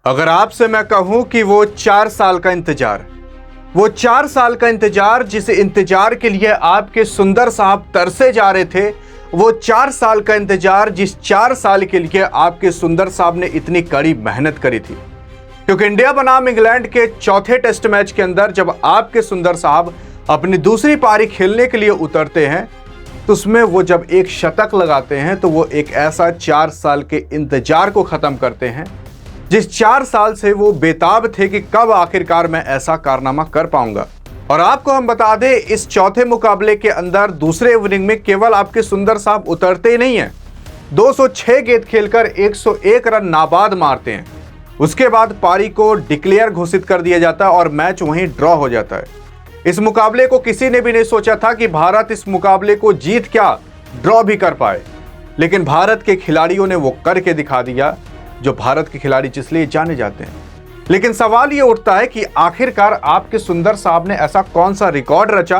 अगर आपसे मैं कहूं कि वो 4 साल का इंतजार, जिस इंतजार के लिए आपके सुंदर साहब तरसे जा रहे थे, वो 4 साल का इंतजार जिस 4 साल के लिए आपके सुंदर साहब ने इतनी कड़ी मेहनत करी थी। क्योंकि इंडिया बनाम इंग्लैंड के चौथे टेस्ट मैच के अंदर जब आपके सुंदर साहब अपनी दूसरी पारी खेलने के लिए उतरते हैं, तो उसमें वो जब एक शतक लगाते हैं तो वो एक ऐसा 4 साल के इंतजार को खत्म करते हैं जिस 4 साल से वो बेताब थे कि कब आखिरकार मैं ऐसा कारनामा कर पाऊंगा। और आपको हम बता दें, इस चौथे मुकाबले के अंदर दूसरे इनिंग में केवल आपके सुंदर साहब उतरते ही नहीं हैं, 206 गेंद खेलकर 101 रन नाबाद मारते हैं। उसके बाद पारी को डिक्लेयर घोषित कर दिया जाता है और मैच वहीं ड्रॉ हो जाता है। इस मुकाबले को किसी ने भी नहीं सोचा था कि भारत इस मुकाबले को जीत क्या ड्रॉ भी कर पाए, लेकिन भारत के खिलाड़ियों ने वो करके दिखा दिया जो भारत के खिलाड़ी जिसलिए जाने जाते हैं। लेकिन सवाल ये उठता है कि आखिरकार आपके सुंदर साहब ने ऐसा कौन सा रिकॉर्ड रचा।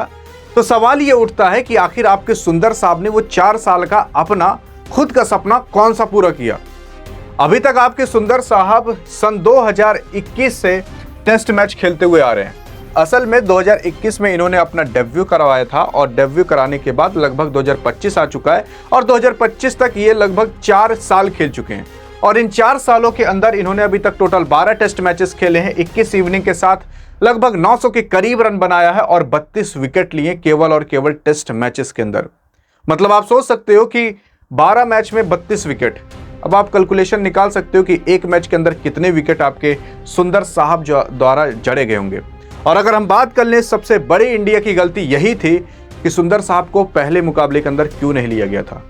तो सवाल ये उठता है कि आखिर आपके सुंदर साहब ने वो 4 साल का अपना खुद का सपना कौन सा पूरा किया। अभी तक आपके सुंदर साहब सन 2021 से टेस्ट मैच खेलते हुए आ रहे हैं। असल में 2021 में इन्होंने अपना डेब्यू करवाया था और डेब्यू कराने के बाद लगभग 2025 आ चुका है और 2025 तक ये लगभग 4 साल खेल चुके हैं। और इन 4 सालों के अंदर इन्होंने अभी तक टोटल 12 टेस्ट मैचेस खेले हैं, 21 इनिंग के साथ लगभग 900 के करीब रन बनाया है और 32 विकेट लिए केवल और केवल टेस्ट मैचेस के अंदर। मतलब आप सोच सकते हो कि 12 मैच में 32 विकेट। अब आप कैलकुलेशन निकाल सकते हो कि एक मैच के अंदर कितने विकेट आपके सुंदर साहब द्वारा जड़े गए होंगे। और अगर हम बात कर लें, सबसे बड़ी इंडिया की गलती यही थी कि सुंदर साहब को पहले मुकाबले के अंदर क्यों नहीं लिया गया था।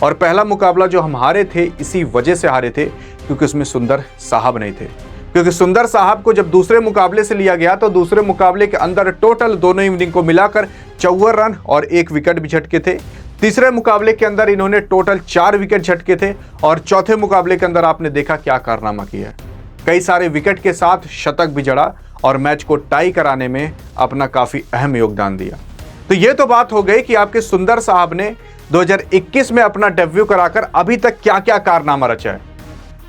और पहला मुकाबला जो हम हारे थे, इसी वजह से हारे थे क्योंकि उसमें सुंदर साहब नहीं थे। क्योंकि सुंदर साहब को जब दूसरे मुकाबले से लिया गया तो दूसरे मुकाबले के अंदर टोटल दोनों इनिंग को मिलाकर 54 रन और 1 विकेट भी झटके थे। तीसरे मुकाबले के अंदर इन्होंने टोटल 4 विकेट झटके थे और चौथे मुकाबले के अंदर आपने देखा क्या कारनामा किया है। कई सारे विकेट के साथ शतक भी जड़ा और मैच को टाई कराने में अपना काफी अहम योगदान दिया। तो ये तो बात हो गई कि आपके सुंदर साहब ने 2021 में अपना डेब्यू कराकर अभी तक क्या क्या कारनामा रचा है।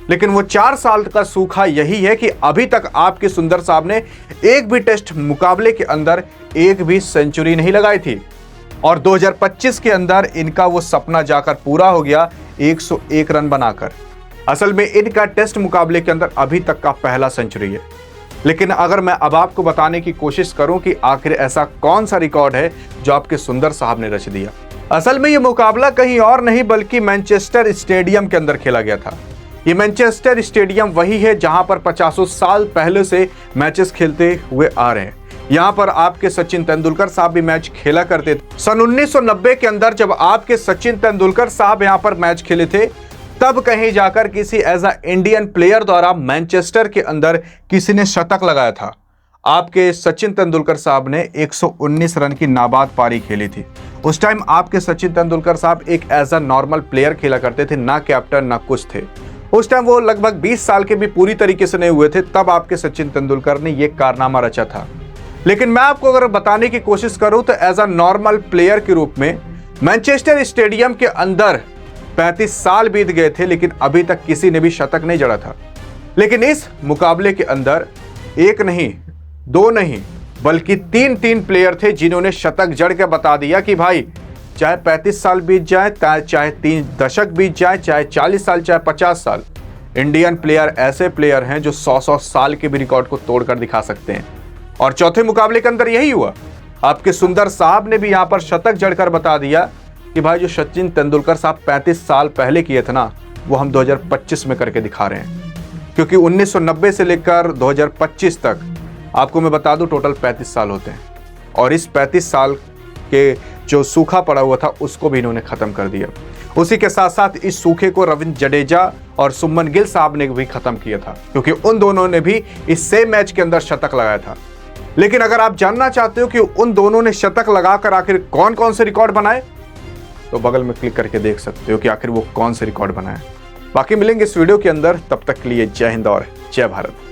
लेकिन वो 4 साल का सूखा यही है कि अभी तक आपके सुंदर साहब ने एक भी टेस्ट मुकाबले के अंदर एक भी सेंचुरी नहीं लगाई थी। और 2025 के अंदर इनका वो सपना जाकर पूरा हो गया 101 रन बनाकर। असल में इनका टेस्ट मुकाबले के अंदर अभी तक का पहला सेंचुरी है। लेकिन अगर मैं अब आपको बताने की कोशिश करूं कि आखिर ऐसा कौन सा रिकॉर्ड है जो आपके सुंदर साहब ने रच दिया। असल में ये मुकाबला कहीं और नहीं बल्कि मैनचेस्टर स्टेडियम के अंदर खेला गया था। ये मैनचेस्टर स्टेडियम वही है जहां पर 50 साल पहले से मैचेस खेलते हुए आ रहे हैं। यहाँ पर आपके सचिन तेंदुलकर साहब भी मैच खेला करते थे। सन 1990 के अंदर जब आपके सचिन तेंदुलकर साहब यहाँ पर मैच खेले थे, तब कहीं जाकर किसी एज अ इंडियन प्लेयर द्वारा मैनचेस्टर के अंदर किसी ने शतक लगाया था। आपके सचिन तेंदुलकर साहब ने 119 रन की नाबाद पारी खेली थी। उस टाइम आपके सचिन तेंदुलकर साहब एक एज अ नॉर्मल प्लेयर खेला करते थे, ना कैप्टन ना कुछ थे। उस टाइम वो लगभग 20 साल के भी पूरी तरीके से नहीं हुए थे, तब आपके सचिन तेंदुलकर ने ये कारनामा रचा था। लेकिन मैं आपको अगर बताने की कोशिश करूं तो एज अ नॉर्मल प्लेयर के रूप में मैनचेस्टर स्टेडियम के अंदर 35 साल बीत गए थे, लेकिन अभी तक किसी ने भी शतक नहीं जड़ा था। लेकिन इस मुकाबले के अंदर एक नहीं, 2 नहीं, बल्कि 3 प्लेयर थे जिन्होंने शतक जड़ के बता दिया कि भाई चाहे 35 साल बीत जाए, चाहे 3 दशक बीत जाए, चाहे 40 साल, चाहे 50 साल, इंडियन प्लेयर ऐसे प्लेयर हैं जो 100 साल के भी रिकॉर्ड को तोड़कर दिखा सकते हैं। और चौथे मुकाबले के अंदर यही हुआ। आपके सुंदर साहब ने भी यहां पर शतक जड़कर बता दिया कि भाई जो सचिन तेंदुलकर साहब 35 साल पहले किए थे ना, वो हम 2025 में करके दिखा रहे हैं। क्योंकि 1990 से लेकर 2025 तक आपको मैं बता दूं टोटल 35 साल होते हैं और इस 35 साल के जो सूखा पड़ा हुआ था उसको भी इन्होंने खत्म कर दिया। उसी के साथ साथ इस सूखे को रविंद्र जडेजा और सुमन गिल साहब ने भी खत्म किया था, क्योंकि उन दोनों ने भी इस सेम मैच के अंदर शतक लगाया था। लेकिन अगर आप जानना चाहते हो कि उन दोनों ने शतक लगाकर आखिर कौन कौन से रिकॉर्ड बनाए, तो बगल में क्लिक करके देख सकते हो कि आखिर वो कौन से रिकॉर्ड बनाए। बाकी मिलेंगे इस वीडियो के अंदर, तब तक के लिए जय हिंद और जय भारत।